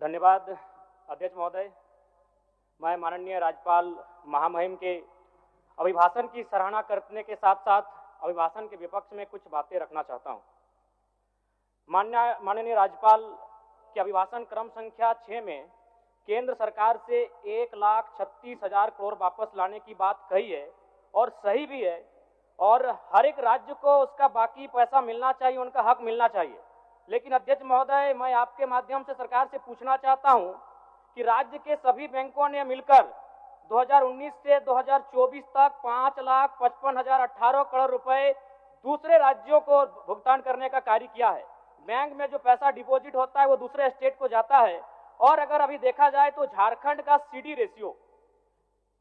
धन्यवाद अध्यक्ष महोदय। मैं माननीय राज्यपाल महामहिम के अभिभाषण की सराहना करने के साथ साथ अभिभाषण के विपक्ष में कुछ बातें रखना चाहता हूं। माननीय राज्यपाल के अभिभाषण क्रम संख्या 6 में केंद्र सरकार से 1,36,000 करोड़ वापस लाने की बात कही है और सही भी है, और हर एक राज्य को उसका बाकी पैसा मिलना चाहिए, उनका हक मिलना चाहिए। लेकिन अध्यक्ष महोदय, मैं आपके माध्यम से सरकार से पूछना चाहता हूं कि राज्य के सभी बैंकों ने मिलकर 2019 से 2024 तक 5,55,018 करोड़ रुपए दूसरे राज्यों को भुगतान करने का कार्य किया है। बैंक में जो पैसा डिपॉजिट होता है वो दूसरे स्टेट को जाता है, और अगर अभी देखा जाए तो झारखंड का सीडी रेशियो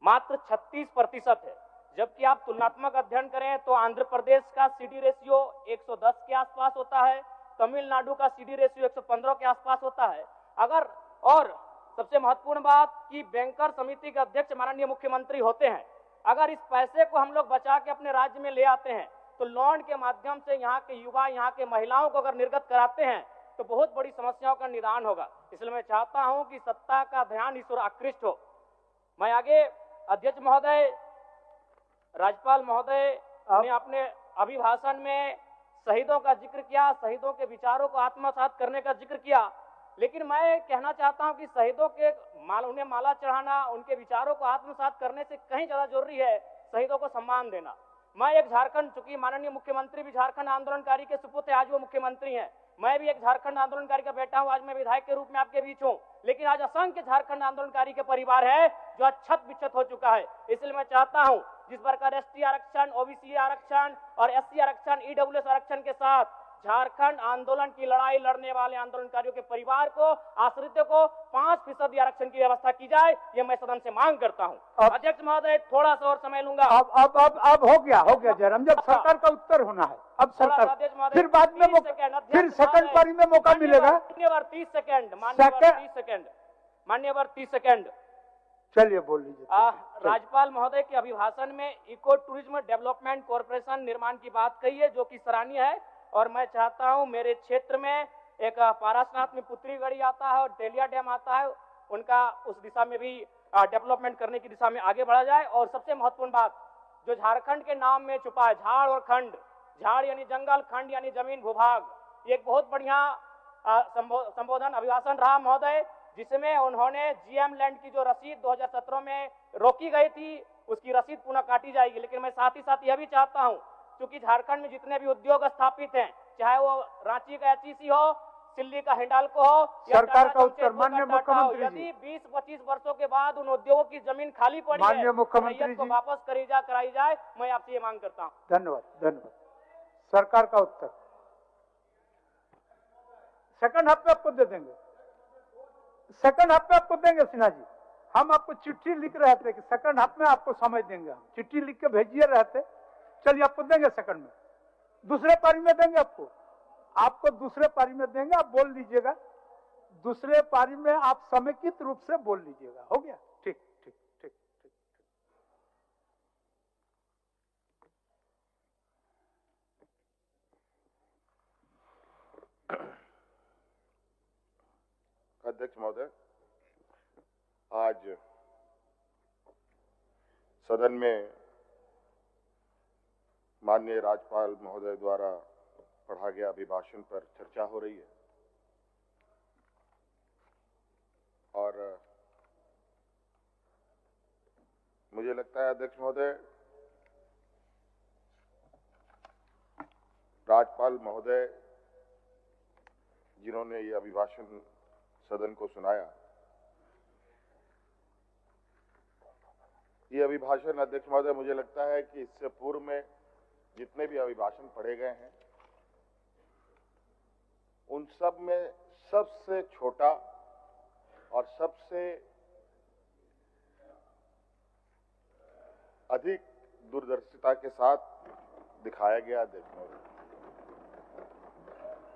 मात्र 36% है, जबकि आप तुलनात्मक अध्ययन करें तो आंध्र प्रदेश का सीडी रेशियो 110 के आसपास होता है, तमिलनाडु का सीडी रेशियो 115 के आसपास होता है। और सबसे महत्वपूर्ण बात कि बैंकर समिति के अध्यक्ष माननीय मुख्यमंत्री होते हैं। अगर इस पैसे को हम लोग बचा के अपने राज्य में ले आते हैं तो लोन के माध्यम से यहाँ के युवा, यहाँ के महिलाओं को अगर निर्गत कराते हैं तो बहुत बड़ी समस्याओं का निदान होगा। इसलिए मैं चाहता हूं कि सत्ता का ध्यान इस ओर आकृष्ट हो। मैं आगे अध्यक्ष महोदय, राज्यपाल महोदय ने अपने अभिभाषण में शहीदों का जिक्र किया, शहीदों के विचारों को आत्मसात करने का जिक्र किया, लेकिन मैं कहना चाहता हूं कि शहीदों के उन्हें माला चढ़ाना, उनके विचारों को आत्मसात करने से कहीं ज्यादा जरूरी है शहीदों को सम्मान देना। मैं एक झारखंड, चूंकि माननीय मुख्यमंत्री भी झारखंड आंदोलनकारी के सुपुत्र आज वो मुख्यमंत्री हैं, मैं भी एक झारखंड आंदोलनकारी का बेटा हूं, आज मैं विधायक के रूप में आपके बीच हूं, लेकिन आज असंख्य झारखंड आंदोलनकारी के परिवार है जो आज छत बिछत हो चुका है। इसलिए मैं चाहता हूं जिस प्रकार एसटी आरक्षण, ओबीसी आरक्षण और एससी आरक्षण, ईडब्ल्यूएस आरक्षण के साथ झारखंड आंदोलन की लड़ाई लड़ने वाले आंदोलनकारियों के परिवार को, आश्रितों को 5% आरक्षण की व्यवस्था की जाए, ये मैं सदन से मांग करता हूं। अध्यक्ष महोदय, थोड़ा सा और समय लूंगा। अब हो गया जयराम, जब सरकार का उत्तर होना है, अब सरकार फिर बाद में फिर सेकंड पारी में मौका मिलेगा। मान्यवर 30 सेकंड, मान्यवर 30 सेकंड। चलिए बोल लीजिए। राज्यपाल महोदय के अभिभाषण में इको टूरिज्म डेवलपमेंट कॉर्पोरेशन निर्माण की बात कही है, जो कि सराहनीय है, और मैं चाहता हूं मेरे क्षेत्र में एक पारासनाथ में पुत्री गढ़ी आता है और तेलिया डैम आता है, उनका उस दिशा में भी डेवलपमेंट करने की दिशा में आगे बढ़ा जाए। और सबसे महत्वपूर्ण बात जो झारखंड के नाम में छुपा है, झाड़ और खंड, झाड़ यानी जंगल, खंड यानी जमीन भूभाग, ये एक बहुत बढ़िया संबोधन अभिभाषण रहा महोदय, जिसमें उन्होंने जीएम लैंड की जो रसीद 2017 में रोकी गई थी उसकी रसीद पुनः काटी जाएगी। लेकिन मैं साथ ही साथ यह भी चाहता हूं, क्योंकि झारखंड में जितने भी उद्योग स्थापित हैं, चाहे वो रांची का एचईसी हो, दिल्ली का हिंडाल्को हो, सरकार का उत्तर माननीय मुख्यमंत्री जी, यदि 20-25 वर्षों के बाद उन उद्योगों की जमीन खाली पड़ी है, माननीय मुख्यमंत्री को वापस कराई जाए, मैं आपसे ये मांग करता हूँ। धन्यवाद। सरकार का उत्तर सेकंड हाफ में आपको दे देंगे, सेकंड हाफ में आपको देंगे सिन्हा जी। हम आपको चिट्ठी लिख रहे थे कि सेकंड हाफ में आपको समझ देंगे, हम चिट्ठी लिख के भेजिए रहते। चलिए आपको देंगे सेकंड में, दूसरे पारी में देंगे आपको दूसरे पारी में देंगे। आप बोल लीजिएगा, दूसरे पारी में आप समेकित रूप से बोल लीजिएगा। हो गया? ठीक। अध्यक्ष महोदय, आज सदन में माननीय राज्यपाल महोदय द्वारा पढ़ा गया अभिभाषण पर चर्चा हो रही है, और मुझे लगता है अध्यक्ष महोदय, राज्यपाल महोदय जिन्होंने ये अभिभाषण सदन को सुनाया, ये अभिभाषण अध्यक्ष महोदय मुझे लगता है कि इससे पूर्व में जितने भी अभिभाषण पढ़े गए हैं उन सब में सबसे छोटा और सबसे अधिक दूरदर्शिता के साथ दिखाया गया अध्यक्ष महोदय।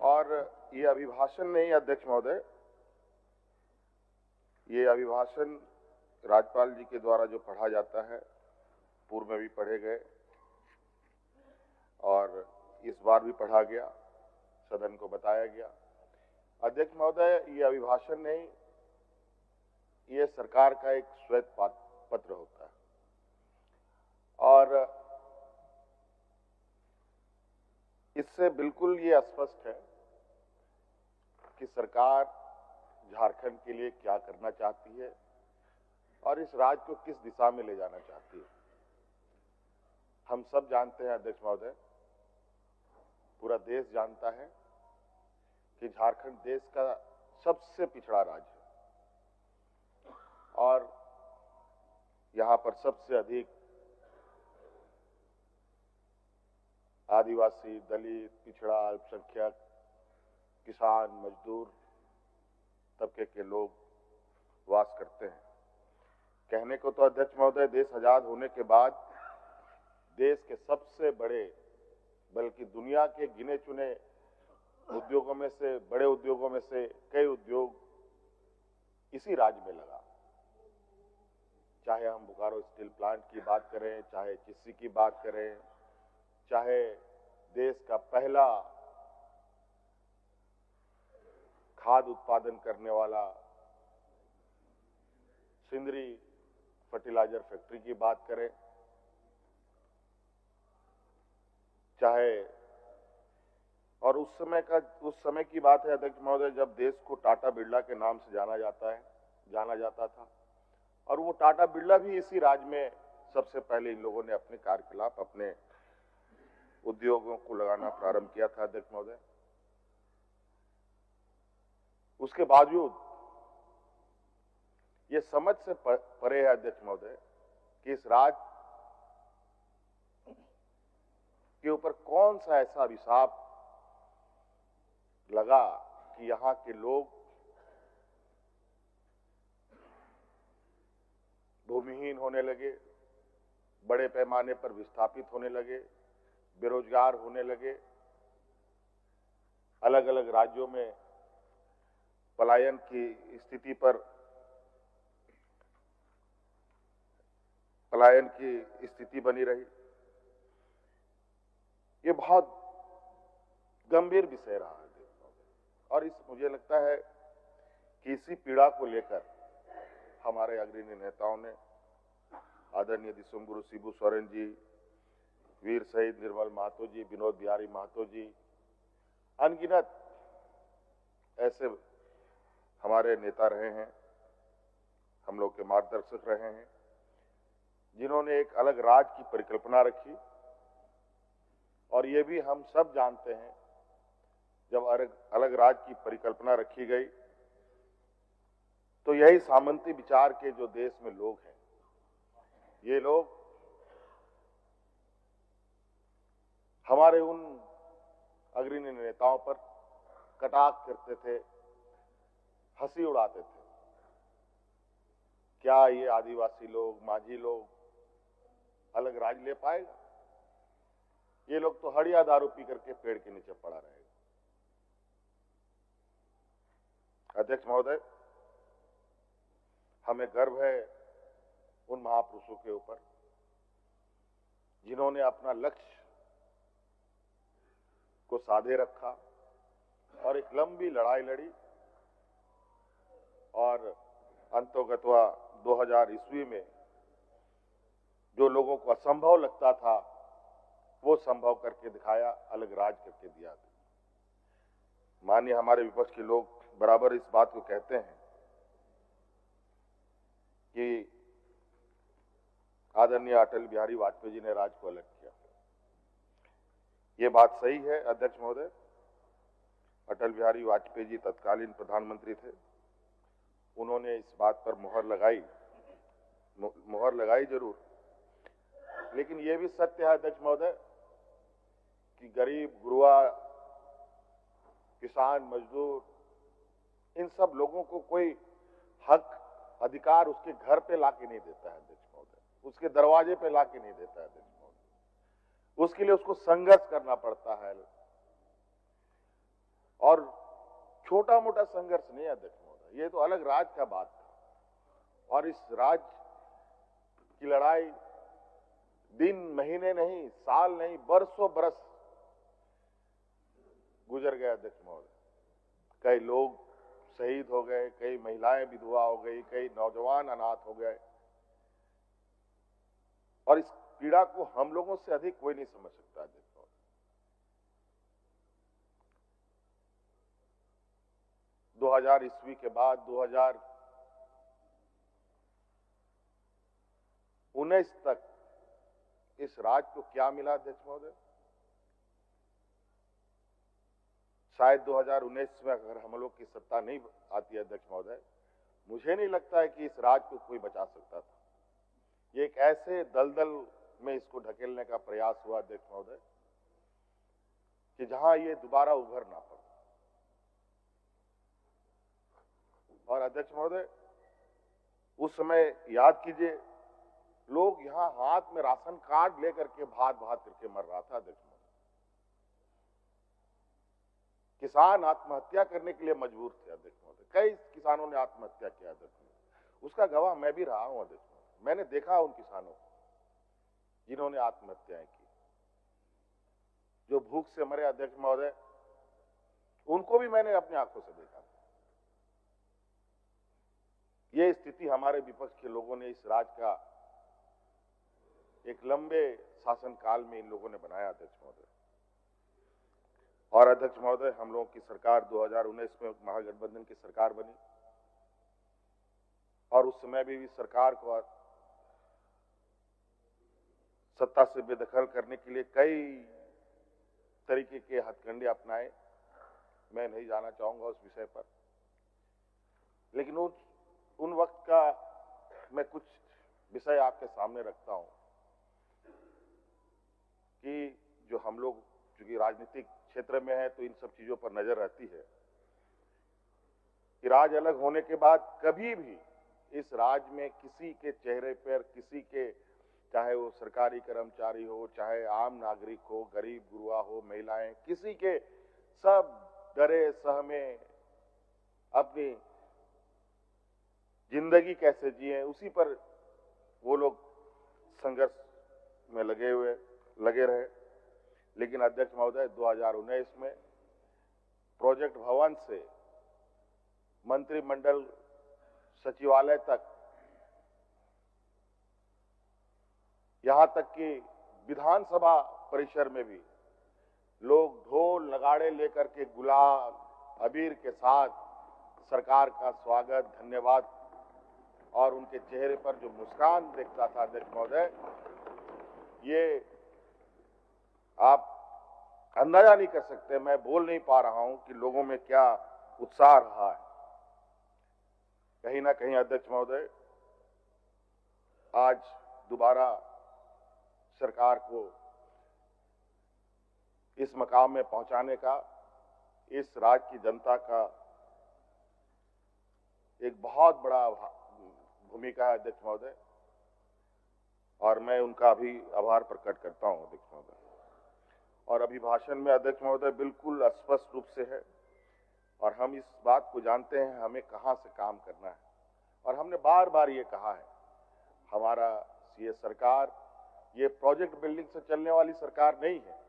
और ये अभिभाषण नहीं अध्यक्ष महोदय, ये अभिभाषण राज्यपाल जी के द्वारा जो पढ़ा जाता है, पूर्व में भी पढ़े गए और इस बार भी पढ़ा गया, सदन को बताया गया। अध्यक्ष महोदय, ये अभिभाषण नहीं, ये सरकार का एक श्वेत पत्र होता है और इससे बिल्कुल ये स्पष्ट है कि सरकार झारखंड के लिए क्या करना चाहती है और इस राज्य को किस दिशा में ले जाना चाहती है। हम सब जानते हैं अध्यक्ष महोदय, पूरा देश जानता है कि झारखंड देश का सबसे पिछड़ा राज्य है और यहां पर सबसे अधिक आदिवासी, दलित, पिछड़ा, अल्पसंख्यक, किसान, मजदूर तबके के लोग वास करते हैं। कहने को तो अध्यक्ष महोदय, देश आजाद होने के बाद देश के सबसे बड़े, बल्कि दुनिया के गिने चुने उद्योगों में से, बड़े उद्योगों में से कई उद्योग इसी राज्य में लगा। चाहे हम बोकारो स्टील प्लांट की बात करें, चाहे चिस्सी की बात करें, चाहे देश का पहला खाद उत्पादन करने वाला सिंदरी फर्टिलाइजर फैक्ट्री की बात करें, चाहे और उस समय की बात है अध्यक्ष महोदय जब देश को टाटा बिरला के नाम से जाना जाता था और वो टाटा बिरला भी इसी राज्य में सबसे पहले इन लोगों ने अपने कार्यकलाप, अपने उद्योगों को लगाना प्रारंभ किया था अध्यक्ष महोदय। उसके बावजूद ये समझ से परे है अध्यक्ष महोदय कि इस राज्य के ऊपर कौन सा ऐसा अभिशाप लगा कि यहां के लोग भूमिहीन होने लगे, बड़े पैमाने पर विस्थापित होने लगे, बेरोजगार होने लगे, अलग अलग राज्यों में पलायन की स्थिति बनी रही। ये बहुत गंभीर विषय रहा है और मुझे लगता है कि इसी पीड़ा को लेकर हमारे अग्रणी नेताओं ने, आदरणीय दिसुम गुरु शिबू सोरेन जी, वीर शहीद निर्मल महतो जी, विनोद बिहारी महतो जी, अनगिनत ऐसे हमारे नेता रहे हैं, हम लोग के मार्गदर्शक रहे हैं, जिन्होंने एक अलग राज की परिकल्पना रखी। और ये भी हम सब जानते हैं, जब अलग राज की परिकल्पना रखी गई तो यही सामंती विचार के जो देश में लोग हैं, ये लोग हमारे उन अग्रणी नेताओं पर कटाक्ष करते थे, हंसी उड़ाते थे। क्या ये आदिवासी लोग, माझी लोग अलग राज ले पाएगा? ये लोग तो हड़िया दारू पी करके पेड़ के नीचे पड़ा रहेगा। अध्यक्ष महोदय, हमें गर्व है उन महापुरुषों के ऊपर जिन्होंने अपना लक्ष्य को साधे रखा और एक लंबी लड़ाई लड़ी और अंतोगत्वा 2000 ईस्वी में जो लोगों को असंभव लगता था वो संभव करके दिखाया, अलग राज करके दिया। माननीय हमारे विपक्ष के लोग बराबर इस बात को कहते हैं कि आदरणीय अटल बिहारी वाजपेयी जी ने राज को अलग किया। ये बात सही है अध्यक्ष महोदय। अटल बिहारी वाजपेयी जी तत्कालीन प्रधानमंत्री थे, उन्होंने इस बात पर मोहर लगाई जरूर, लेकिन यह भी सत्य है अध्यक्ष महोदय कि गरीब, गुरुआ, किसान, मजदूर, इन सब लोगों को कोई हक, अधिकार उसके घर पे लाके नहीं देता है अध्यक्ष महोदय, उसके दरवाजे पे लाके नहीं देता है अध्यक्ष महोदय। उसके लिए उसको संघर्ष करना पड़ता है और छोटा मोटा संघर्ष नहीं अध्यक्ष महोदय, ये तो अलग राज का बात था और इस राज की लड़ाई दिन, महीने नहीं, साल नहीं, बरसों बरस गुजर गए अध्यक्ष महोदय। कई लोग शहीद हो गए, कई महिलाएं विधवा हो गई, कई नौजवान अनाथ हो गए, और इस पीड़ा को हम लोगों से अधिक कोई नहीं समझ सकता। देखो, 2000 ईस्वी के बाद 2019 तक इस राज्य को क्या मिला अध्यक्ष महोदय? शायद 2019 में अगर हम लोग की सत्ता नहीं आती है अध्यक्ष महोदय, मुझे नहीं लगता है कि इस राज्य को कोई बचा सकता था। ये एक ऐसे दलदल में इसको ढकेलने का प्रयास हुआ अध्यक्ष महोदय कि जहां ये दोबारा उभर ना पाए। और अध्यक्ष महोदय, उस समय याद कीजिए, लोग यहां हाथ में राशन कार्ड लेकर के भात भात करके मर रहा था अध्यक्ष महोदय। किसान आत्महत्या करने के लिए मजबूर थे अध्यक्ष महोदय। कई किसानों ने आत्महत्या किया अध्यक्ष महोदय, उसका गवाह मैं भी रहा हूं अध्यक्ष महोदय। मैंने देखा उन किसानों को जिन्होंने आत्महत्याएं की, जो भूख से मरे अध्यक्ष महोदय, उनको भी मैंने अपनी आंखों से देखा। ये स्थिति हमारे विपक्ष के लोगों ने इस राज्य का एक लंबे शासनकाल में इन लोगों ने बनाया अध्यक्ष महोदय। और अध्यक्ष महोदय, हम लोगों की सरकार 2019 में महागठबंधन की सरकार बनी, और उस समय भी सरकार को सत्ता से बेदखल करने के लिए कई तरीके के हथकंडे अपनाए। मैं नहीं जाना चाहूंगा उस विषय पर, लेकिन उन वक्त का मैं कुछ विषय आपके सामने रखता हूं कि जो हम लोग चूंकि राजनीतिक क्षेत्र में है तो इन सब चीजों पर नजर रहती है कि राज्य अलग होने के बाद कभी भी इस राज्य में किसी के चेहरे पर, किसी के, चाहे वो सरकारी कर्मचारी हो, चाहे आम नागरिक हो, गरीब गुरुआ हो, महिलाएं, किसी के, सब डरे सहमे अपनी जिंदगी कैसे जिए उसी पर वो लोग संघर्ष में लगे रहे। लेकिन अध्यक्ष महोदय, 2019 में प्रोजेक्ट भवन से मंत्रिमंडल सचिवालय तक, यहां तक कि विधानसभा परिसर में भी लोग ढोल नगाड़े लेकर के गुलाल अबीर के साथ सरकार का स्वागत, धन्यवाद, और उनके चेहरे पर जो मुस्कान देखता था अध्यक्ष महोदय, ये आप अंदाजा नहीं कर सकते। मैं बोल नहीं पा रहा हूं कि लोगों में क्या उत्साह रहा है। कहीं ना कहीं अध्यक्ष महोदय, आज दोबारा सरकार को इस मकाम में पहुंचाने का इस राज्य की जनता का एक बहुत बड़ा भूमिका है अध्यक्ष महोदय, और मैं उनका भी आभार प्रकट करता हूं अध्यक्ष महोदय। और अभिभाषण में अध्यक्ष महोदय बिल्कुल स्पष्ट रूप से है, और हम इस बात को जानते हैं हमें कहां से काम करना है, और हमने बार बार ये कहा है, हमारा ये सरकार ये प्रोजेक्ट बिल्डिंग से चलने वाली सरकार नहीं है,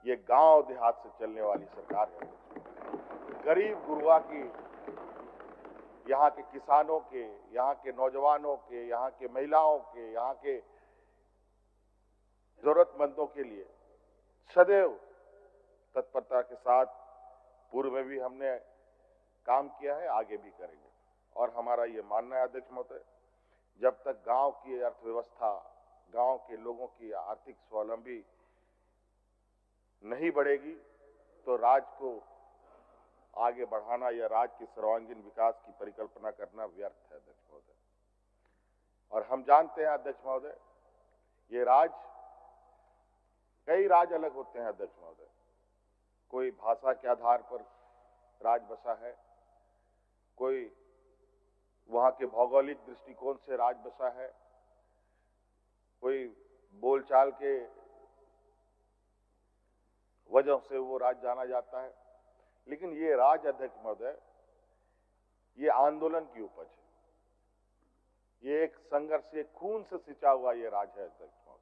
ये गांव देहात से चलने वाली सरकार है। गरीब गुरुआ की, यहाँ के किसानों के, यहाँ के नौजवानों के, यहाँ के महिलाओं के, यहाँ के जरूरतमंदों के लिए सदैव तत्परता के साथ पूर्व में भी हमने काम किया है, आगे भी करेंगे। और हमारा ये मानना है अध्यक्ष महोदय, जब तक गांव की अर्थव्यवस्था, गांव के लोगों की आर्थिक स्वावलंबी नहीं बढ़ेगी तो राज्य को आगे बढ़ाना या राज्य के सर्वांगीण विकास की परिकल्पना करना व्यर्थ है अध्यक्ष महोदय। और हम जानते हैं अध्यक्ष महोदय, ये राज्य, कई राज्य अलग होते हैं अध्यक्ष महोदय। कोई भाषा के आधार पर राज्य बसा है, कोई वहां के भौगोलिक दृष्टिकोण से राज्य बसा है, कोई बोलचाल के वजह से वो राज्य जाना जाता है। लेकिन ये राज्य अध्यक्ष महोदय, ये आंदोलन की उपज है, ये एक संघर्ष, एक खून से सिंचा हुआ ये राज्य है अध्यक्ष महोदय।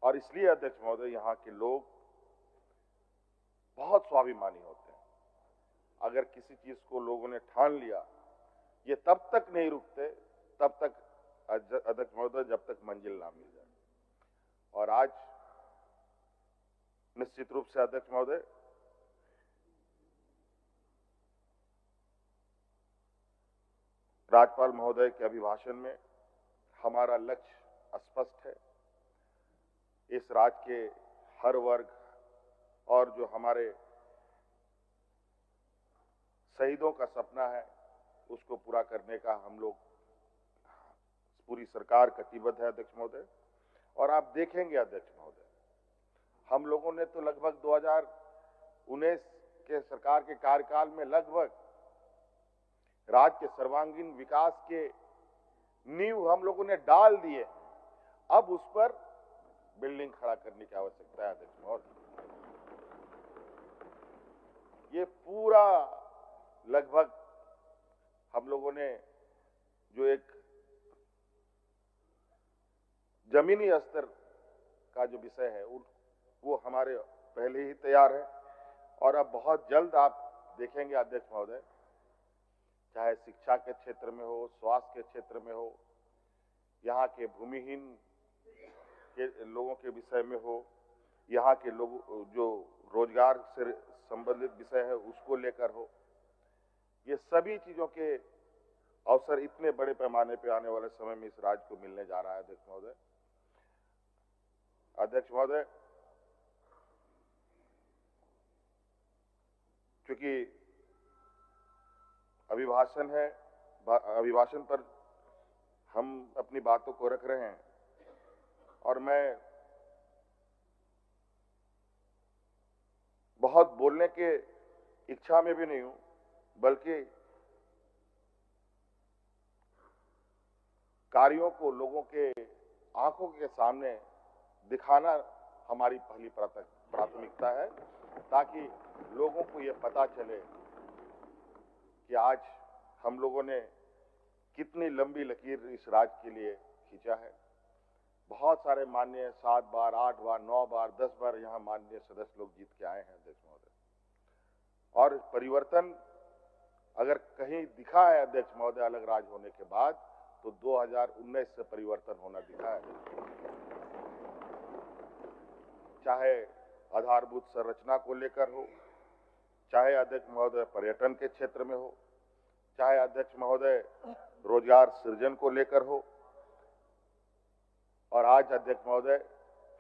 और इसलिए अध्यक्ष महोदय, यहाँ के लोग बहुत स्वाभिमानी होते हैं, अगर किसी चीज को लोगों ने ठान लिया, ये तब तक नहीं रुकते, तब तक अध्यक्ष महोदय, जब तक मंजिल ना मिल जाए। और आज निश्चित रूप से अध्यक्ष महोदय, राज्यपाल महोदय के अभिभाषण में हमारा लक्ष्य स्पष्ट है। इस राज्य के हर वर्ग और जो हमारे शहीदों का सपना है, उसको पूरा करने का हम लोग, पूरी सरकार कटिबद्ध है अध्यक्ष महोदय। और आप देखेंगे अध्यक्ष महोदय, हम लोगों ने तो लगभग 2019 के सरकार के कार्यकाल में लगभग राज्य के सर्वांगीण विकास के नींव हम लोगों ने डाल दिए। अब उस पर बिल्डिंग खड़ा करने की आवश्यकता है अध्यक्ष महोदय। ये पूरा लगभग हम लोगों ने जो एक जमीनी स्तर का जो विषय है वो हमारे पहले ही तैयार है। और अब बहुत जल्द आप देखेंगे अध्यक्ष महोदय, चाहे शिक्षा के क्षेत्र में हो, स्वास्थ्य के क्षेत्र में हो, यहाँ के भूमिहीन के लोगों के विषय में हो, यहाँ के लोग जो रोजगार से संबंधित विषय है उसको लेकर हो, ये सभी चीजों के अवसर इतने बड़े पैमाने पे आने वाले समय में इस राज्य को मिलने जा रहा है अध्यक्ष महोदय। अध्यक्ष महोदय, क्योंकि अभिभाषण है, अभिभाषण पर हम अपनी बातों को रख रहे हैं, और मैं बहुत बोलने के इच्छा में भी नहीं हूं, बल्कि कार्यों को लोगों के आंखों के सामने दिखाना हमारी पहली प्राथमिकता है, ताकि लोगों को यह पता चले कि आज हम लोगों ने कितनी लंबी लकीर इस राज्य के लिए खींचा है। बहुत सारे माननीय 7 बार, 8 बार, 9 बार, 10 बार यहाँ माननीय सदस्य लोग जीत के आए हैं अध्यक्ष महोदय। और परिवर्तन अगर कहीं दिखा है अध्यक्ष महोदय अलग राज्य होने के बाद, तो 2019 से परिवर्तन होना दिखा है। चाहे आधारभूत संरचना को लेकर हो, चाहे अध्यक्ष महोदय पर्यटन के क्षेत्र में हो, चाहे अध्यक्ष महोदय रोजगार सृजन को लेकर हो, और आज अध्यक्ष महोदय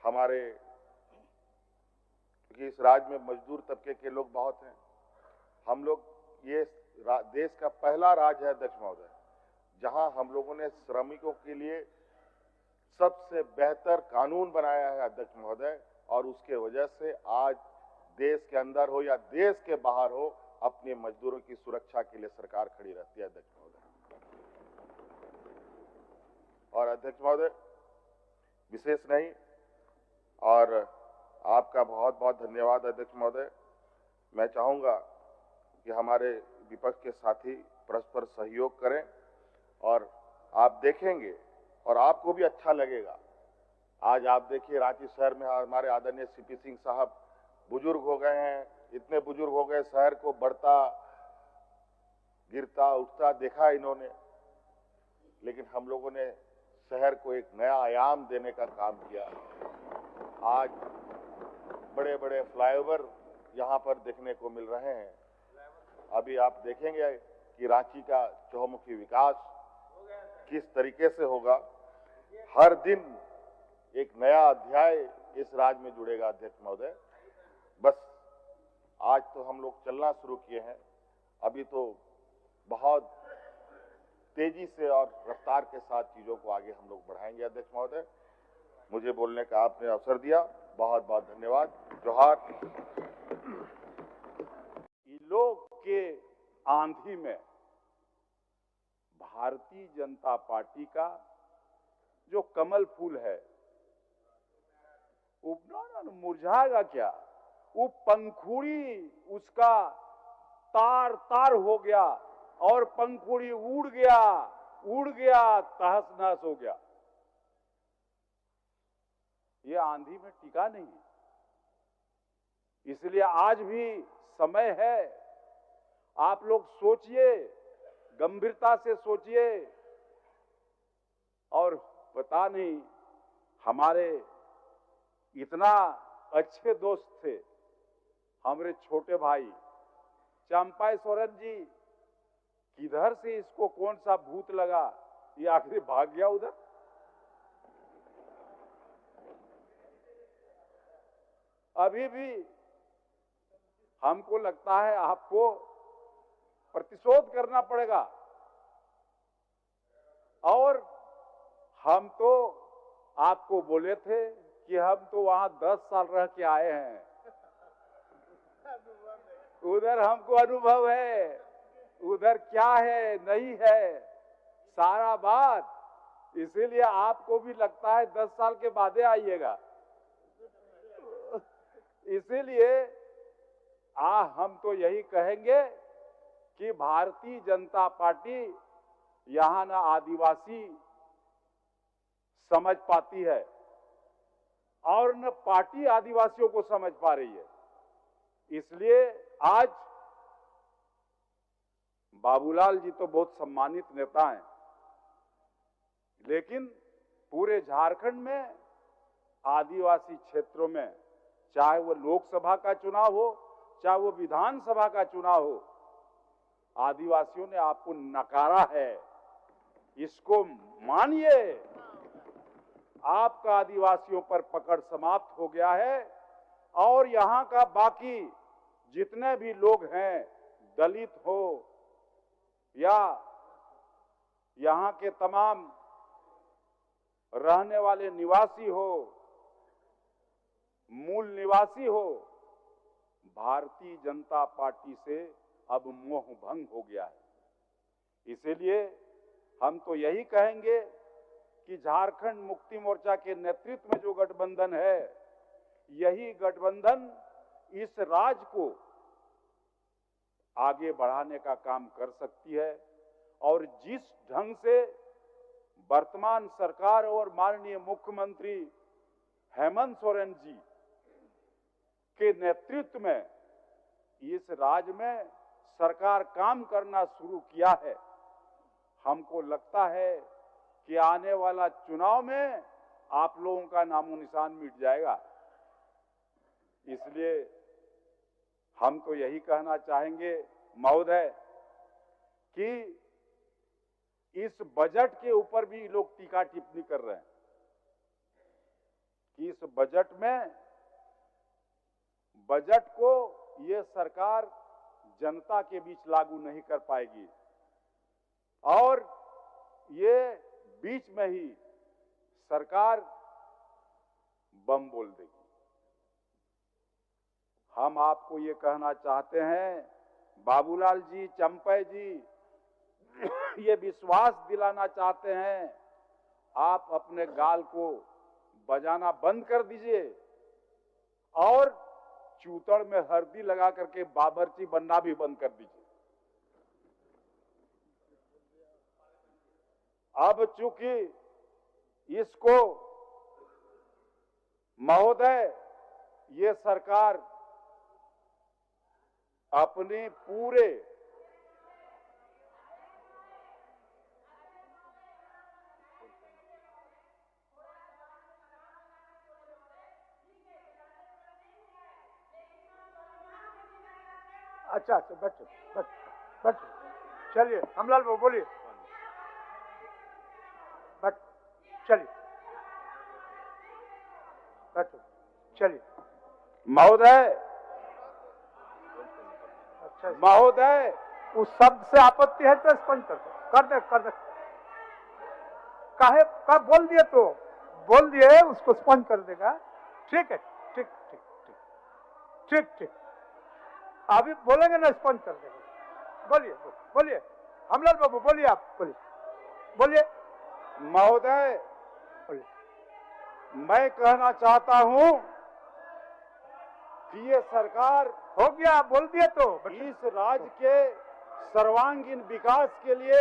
हमारे, क्योंकि इस राज्य में मजदूर तबके के लोग बहुत हैं, हम लोग ये देश का पहला राज्य है अध्यक्ष महोदय जहां हम लोगों ने श्रमिकों के लिए सबसे बेहतर कानून बनाया है अध्यक्ष महोदय। और उसके वजह से आज देश के अंदर हो या देश के बाहर हो, अपने मजदूरों की सुरक्षा के लिए सरकार खड़ी रहती है अध्यक्ष महोदय। और अध्यक्ष महोदय विशेष नहीं, और आपका बहुत बहुत धन्यवाद अध्यक्ष महोदय। मैं चाहूंगा कि हमारे विपक्ष के साथी परस्पर सहयोग करें, और आप देखेंगे और आपको भी अच्छा लगेगा। आज आप देखिए रांची शहर में हमारे आदरणीय सीपी सिंह साहब बुजुर्ग हो गए हैं, इतने बुजुर्ग हो गए, शहर को बढ़ता गिरता उठता देखा इन्होंने, लेकिन हम लोगों ने शहर को एक नया आयाम देने का काम किया। आज बड़े बड़े फ्लाईओवर यहाँ पर देखने को मिल रहे हैं। अभी आप देखेंगे कि रांची का चहुमुखी विकास किस तरीके से होगा। हर दिन एक नया अध्याय इस राज्य में जुड़ेगा अध्यक्ष महोदय। बस आज तो हम लोग चलना शुरू किए हैं, अभी तो बहुत तेजी से और रफ्तार के साथ चीजों को आगे हम लोग बढ़ाएंगे अध्यक्ष महोदय। मुझे बोलने का आपने अवसर दिया, बहुत बहुत धन्यवाद। जोहार। लोग के आंधी में भारतीय जनता पार्टी का जो कमल फूल है वो मुरझाएगा क्या? वो पंखुड़ी उसका तार तार हो गया और पंखुड़ी उड़ गया तहस नहस हो गया। ये आंधी में टिका नहीं है। इसलिए आज भी समय है आप लोग सोचिए, गंभीरता से सोचिए। और पता नहीं, हमारे इतना अच्छे दोस्त थे हमारे छोटे भाई चंपाई सोरेन जी, किधर से इसको कौन सा भूत लगा, ये आखिर भाग गया उधर। अभी भी हमको लगता है आपको प्रतिशोध करना पड़ेगा। और हम तो आपको बोले थे कि हम तो वहां 10 साल रह के आए हैं, उधर हमको अनुभव है, उधर क्या है नहीं है सारा बात, इसीलिए आपको भी लगता है 10 साल के बाद आइएगा। इसीलिए हम तो यही कहेंगे कि भारतीय जनता पार्टी यहां ना आदिवासी समझ पाती है और न पार्टी आदिवासियों को समझ पा रही है। इसलिए आज बाबूलाल जी तो बहुत सम्मानित नेता हैं, लेकिन पूरे झारखंड में आदिवासी क्षेत्रों में, चाहे वो लोकसभा का चुनाव हो चाहे वो विधानसभा का चुनाव हो, आदिवासियों ने आपको नकारा है। इसको मानिए, आपका आदिवासियों पर पकड़ समाप्त हो गया है। और यहां का बाकी जितने भी लोग हैं, दलित हो या यहां के तमाम रहने वाले निवासी हो, मूल निवासी हो, भारतीय जनता पार्टी से अब मोह भंग हो गया है। इसीलिए हम तो यही कहेंगे कि झारखंड मुक्ति मोर्चा के नेतृत्व में जो गठबंधन है, यही गठबंधन इस राज्य को आगे बढ़ाने का काम कर सकती है। और जिस ढंग से वर्तमान सरकार और माननीय मुख्यमंत्री हेमंत सोरेन जी के नेतृत्व में इस राज्य में सरकार काम करना शुरू किया है, हमको लगता है कि आने वाला चुनाव में आप लोगों का नामो निशान मिट जाएगा। इसलिए हम तो यही कहना चाहेंगे महोदय कि इस बजट के ऊपर भी लोग टीका टिप्पणी कर रहे हैं कि इस बजट को ये सरकार जनता के बीच लागू नहीं कर पाएगी और ये बीच में ही सरकार बम बोल देगी। हम आपको ये कहना चाहते हैं बाबूलाल जी, चंपई जी, ये विश्वास दिलाना चाहते हैं, आप अपने गाल को बजाना बंद कर दीजिए और चूतड़ में हल्दी लगा करके बाबरची बनना भी बंद कर दीजिए। अब चूंकि इसको महोदय ये सरकार अपने पूरे अच्छा बैठो बैठो, चलिए हमलाल बाबू बोलिए, चलिए बैठो, चलिए महोदय। अच्छा महोदय, उस शब्द से आपत्ति है तो स्पंज कर दे काहे का बोल दिए तो बोल दिए, उसको स्पंज कर देगा। ठीक है, ठीक ठीक ठीक ठीक ठीक, अभी बोलेंगे ना स्पंज कर देगा। बोलिए बोलिए हमलाल बाबू बोलिए, आप बोलिए महोदय, बोलिए। मैं कहना चाहता हूं कि ये सरकार हो गया, बोल दिए तो इस राज्य के सर्वांगीण विकास के लिए